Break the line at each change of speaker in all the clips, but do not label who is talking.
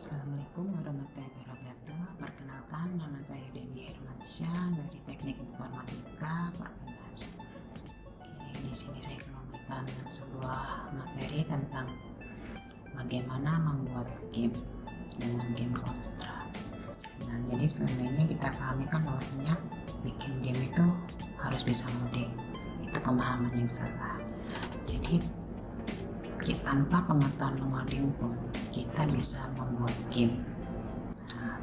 Assalamualaikum warahmatullahi wabarakatuh. Perkenalkan, nama saya Denny Hermansyah dari Teknik Informatika Perkenas. Di sini saya akan memberikan sebuah materi tentang bagaimana membuat game dengan game Construct. Nah, jadi selama ini kita pahami kan bahwasanya bikin game itu harus bisa ngoding. Itu pemahaman yang salah. Jadi tanpa pengetahuan mengoding pun kita bisa membuat game. Nah,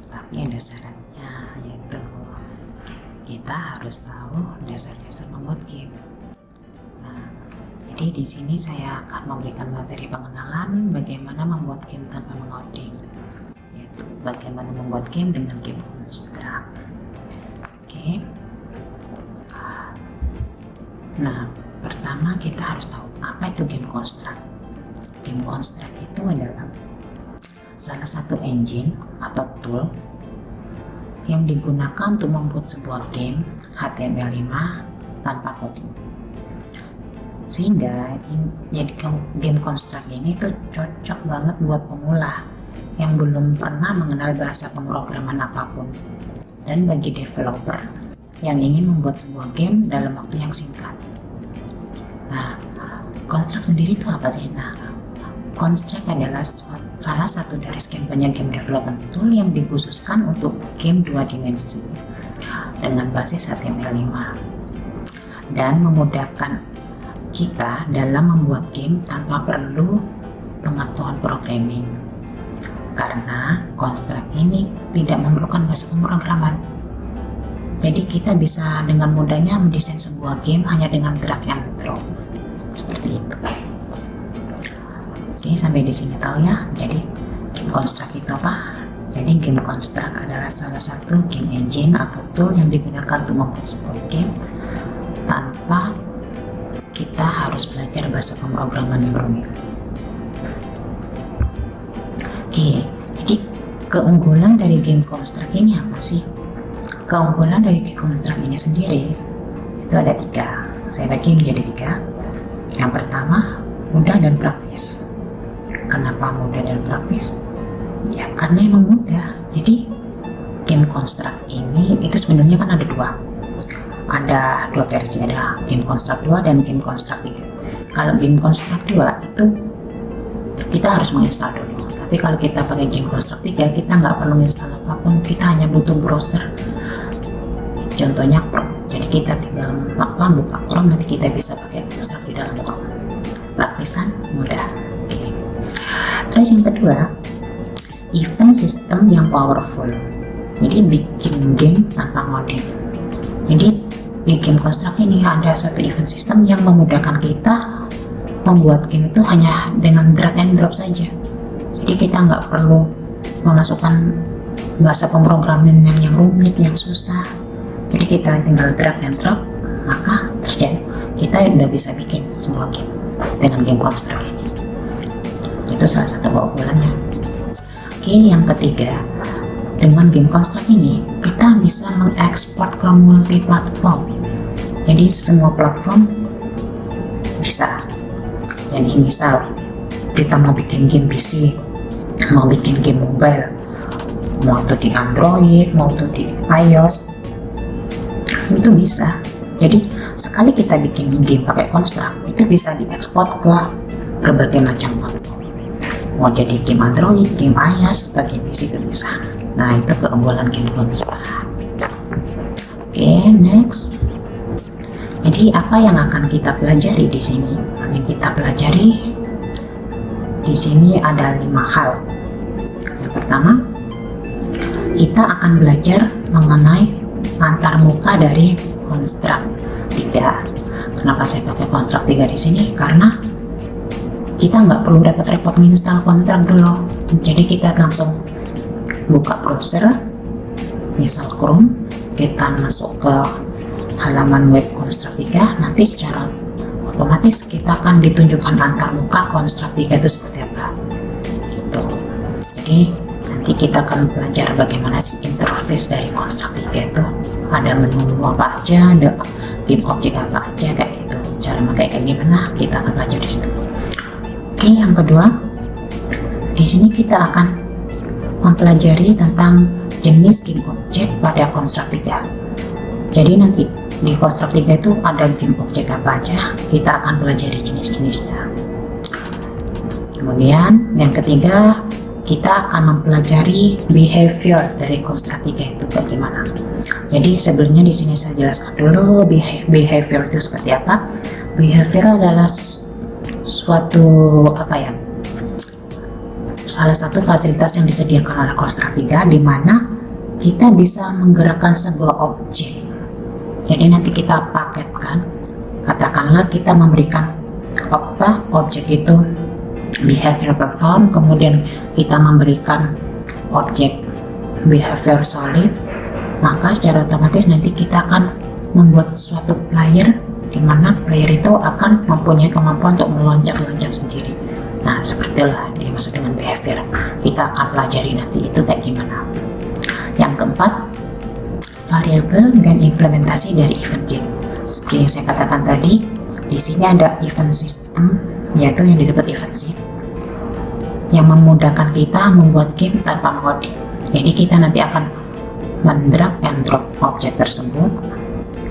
tapi ada syaratnya, yaitu kita harus tahu dasar-dasar membuat game. Nah, jadi di sini saya akan memberikan materi pengenalan bagaimana membuat game tanpa mengoding, yaitu bagaimana membuat game dengan game Construct. Oke. Nah, pertama kita harus tahu apa itu game Construct. Game Construct itu adalah salah satu engine atau tool yang digunakan untuk membuat sebuah game HTML5 tanpa coding. Sehingga jadi game Construct ini tuh cocok banget buat pemula yang belum pernah mengenal bahasa pemrograman apapun, dan bagi developer yang ingin membuat sebuah game dalam waktu yang singkat. Nah, Construct sendiri itu apa sih? Nah, Construct adalah salah satu dari sekian banyak game development tool yang dikhususkan untuk game 2 dimensi dengan basis HTML5 dan memudahkan kita dalam membuat game tanpa perlu pengetahuan programming, karena Construct ini tidak memerlukan bahasa pemrograman. Jadi kita bisa dengan mudahnya mendesain sebuah game hanya dengan drag and drop seperti itu. Oke, sampai di sini tahu ya. Jadi game Construct itu apa? Jadi game Construct adalah salah satu game engine atau tool yang digunakan untuk membuat sebuah game tanpa kita harus belajar bahasa pemrograman yang rumit. Oke, jadi keunggulan dari game Construct ini apa sih? Keunggulan dari game Construct ini sendiri itu ada 3. Saya bagi menjadi 3. Yang pertama, mudah dan praktis. Kenapa mudah dan praktis? Ya karena emang mudah. Jadi game Construct ini itu sebenarnya kan ada 2. Ada 2 versi, ada game Construct 2 dan game Construct 3. Kalau game Construct 2 itu kita harus menginstal dulu. Tapi kalau kita pakai game Construct 3, kita nggak perlu install apapun. Kita hanya butuh browser. Contohnya Chrome. Jadi kita tinggal buka Chrome, nanti kita bisa pakai Construct di dalam Chrome. Praktis kan? Mudah. Oke. Terus yang kedua, event system yang powerful. Jadi bikin game tanpa ngoding. Jadi di game Construct ini ada satu event system yang memudahkan kita membuat game itu hanya dengan drag and drop saja. Jadi kita nggak perlu memasukkan bahasa pemrograman yang rumit, yang susah. Jadi kita tinggal drag and drop, maka terjadi kita udah bisa bikin sebuah game dengan game Construct ini. Itu salah satu keunggulannya. Oke, yang ketiga, dengan game Construct ini kita bisa mengekspor ke multi platform. Jadi semua platform bisa. Jadi misal kita mau bikin game PC, mau bikin game mobile, mau itu di Android, mau itu di iOS, itu bisa. Jadi sekali kita bikin game pakai Construct, itu bisa diekspor ke berbagai macam platform. Mau jadi game Android, game iOS, atau game PC itu bisa. Nah, itu keunggulan game Construct. Oke, next. Jadi apa yang akan kita pelajari di sini? Yang kita pelajari di sini ada 5 hal. Yang pertama, kita akan belajar mengenai antarmuka dari Construct 3. Kenapa saya pakai Construct 3 di sini? Karena kita nggak perlu repot-repot menginstal Construct dulu. Jadi kita langsung buka browser, misal Chrome, kita masuk ke halaman web Construct 3, nanti secara otomatis kita akan ditunjukkan antarmuka Construct 3 itu seperti apa. Gitu. Jadi nanti kita akan belajar bagaimana sih interface dari Construct 3 itu. Ada menu apa aja, ada game object apa aja, kayak gitu. Cara pakai kayak gimana, kita akan belajar di situ. Oke, yang kedua, di di sini kita akan mempelajari tentang jenis game objek pada konstruk 3. Jadi nanti di konstruk 3 itu ada game objek apa aja, kita akan pelajari jenis-jenisnya. Kemudian yang ketiga, kita akan mempelajari behavior dari konstruk 3 itu bagaimana. Jadi sebelumnya di sini saya jelaskan dulu behavior itu seperti apa. Behavior adalah suatu salah satu fasilitas yang disediakan oleh konstruk 3 di mana kita bisa menggerakkan sebuah objek. Jadi nanti kita paketkan, katakanlah kita memberikan objek itu behavior perform, kemudian kita memberikan objek behavior solid, maka secara otomatis nanti kita akan membuat suatu player di mana player itu akan mempunyai kemampuan untuk meloncat-loncat sendiri. Nah, sepertilah dimaksud dengan behavior. Kita akan pelajari nanti itu kayak gimana. Yang keempat, variabel dan implementasi dari event game. Seperti yang saya katakan tadi, di sini ada event system, yaitu yang disebut event sheet, yang memudahkan kita membuat game tanpa mengoding. Jadi kita nanti akan mendrag and drop objek tersebut,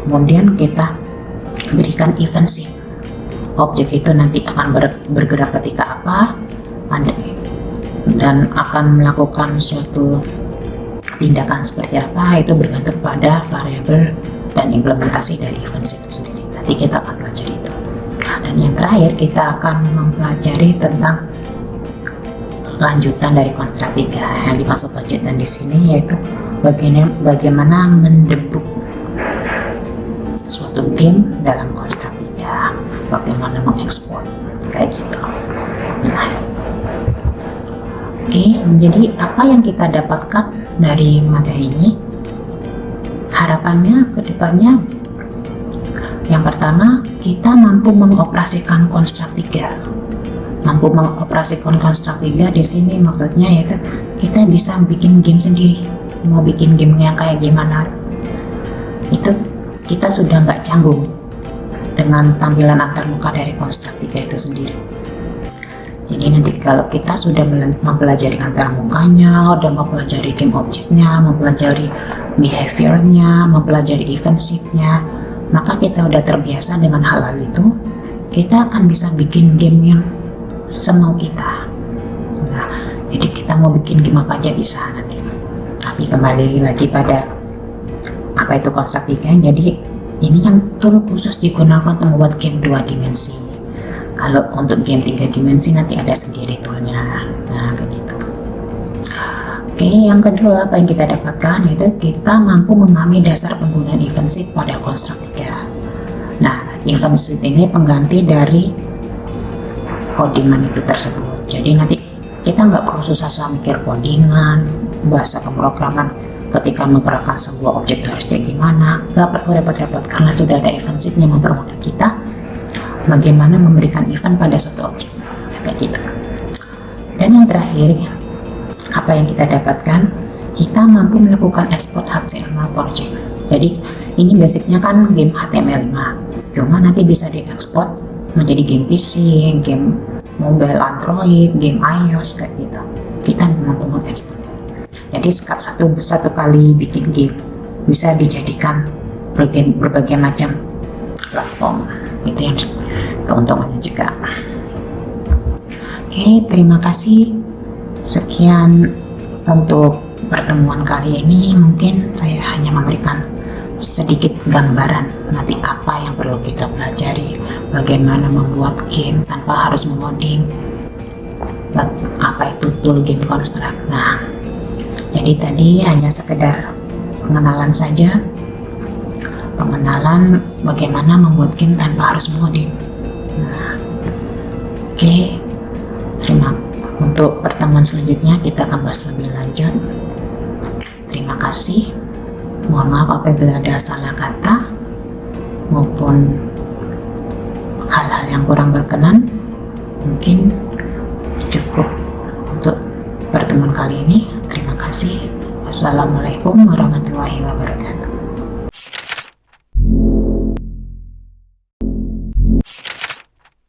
kemudian kita berikan event sheet. Objek itu nanti akan bergerak ketika apa, dan akan melakukan suatu tindakan seperti apa, itu bergantung pada variabel dan implementasi dari event sheet itu sendiri. Nanti kita akan pelajari itu. Dan yang terakhir, kita akan mempelajari tentang lanjutan dari konstruk 3. Yang dimaksud lanjutan di sini yaitu bagaimana mendebug suatu game dalam konstruk 3, bagaimana mengekspor kayak gitu. Nah, oke, jadi apa yang kita dapatkan dari materi ini? Harapannya ke depannya, yang pertama, kita mampu mengoperasikan konstruk 3. Mampu mengoperasikan konstruk 3 di sini maksudnya yaitu kita bisa bikin game sendiri. Mau bikin gamenya kayak gimana, itu kita sudah nggak canggung dengan tampilan antarmuka dari konstruk 3 itu sendiri. Jadi nanti kalau kita sudah mempelajari antarmukanya, udah mempelajari game objeknya, mempelajari behaviornya, mempelajari event sheet-nya, maka kita udah terbiasa dengan hal-hal itu, kita akan bisa bikin game yang semau kita. Nah, jadi kita mau bikin game apa aja bisa nanti. Tapi kembali lagi pada apa itu konstruk 3. Jadi ini yang tool khusus digunakan untuk membuat game 2 dimensi. Kalau untuk game 3 dimensi nanti ada sendiri toolnya. Nah, begitu. Oke, yang kedua apa yang kita dapatkan yaitu kita mampu memahami dasar penggunaan event sheet pada konstruk 3. Nah, event sheet ini pengganti dari codingan itu tersebut. Jadi nanti kita nggak perlu susah-susah mikir codingan, bahasa pemrograman ketika menggerakkan sebuah objek harus kayak gimana, nggak perlu repot-repot karena sudah ada event sheet yang mempermudah kita bagaimana memberikan event pada suatu objek. Kayak gitu. Dan yang terakhir, apa yang kita dapatkan? Kita mampu melakukan export HTML project. Jadi ini basicnya kan game HTML5, cuma nanti bisa diekspor menjadi game PC, game mobile Android, game iOS kayak gitu. Kita mampu mengekspor. Jadi satu kali bikin game bisa dijadikan berbagai macam platform. Itu yang keuntungannya juga. Oke, terima kasih. Sekian untuk pertemuan kali ini. Mungkin saya hanya memberikan sedikit gambaran nanti apa yang perlu kita pelajari, bagaimana membuat game tanpa harus mengoding, apa itu tool game construct. Nah, jadi tadi hanya sekedar pengenalan saja, pengenalan bagaimana membuat game tanpa harus mengoding. Nah, oke, untuk pertemuan selanjutnya kita akan bahas lebih lanjut. Terima kasih. Mohon maaf apabila ada salah kata maupun hal-hal yang kurang berkenan. Mungkin cukup untuk pertemuan kali ini. Terima kasih. Wassalamualaikum warahmatullahi wabarakatuh.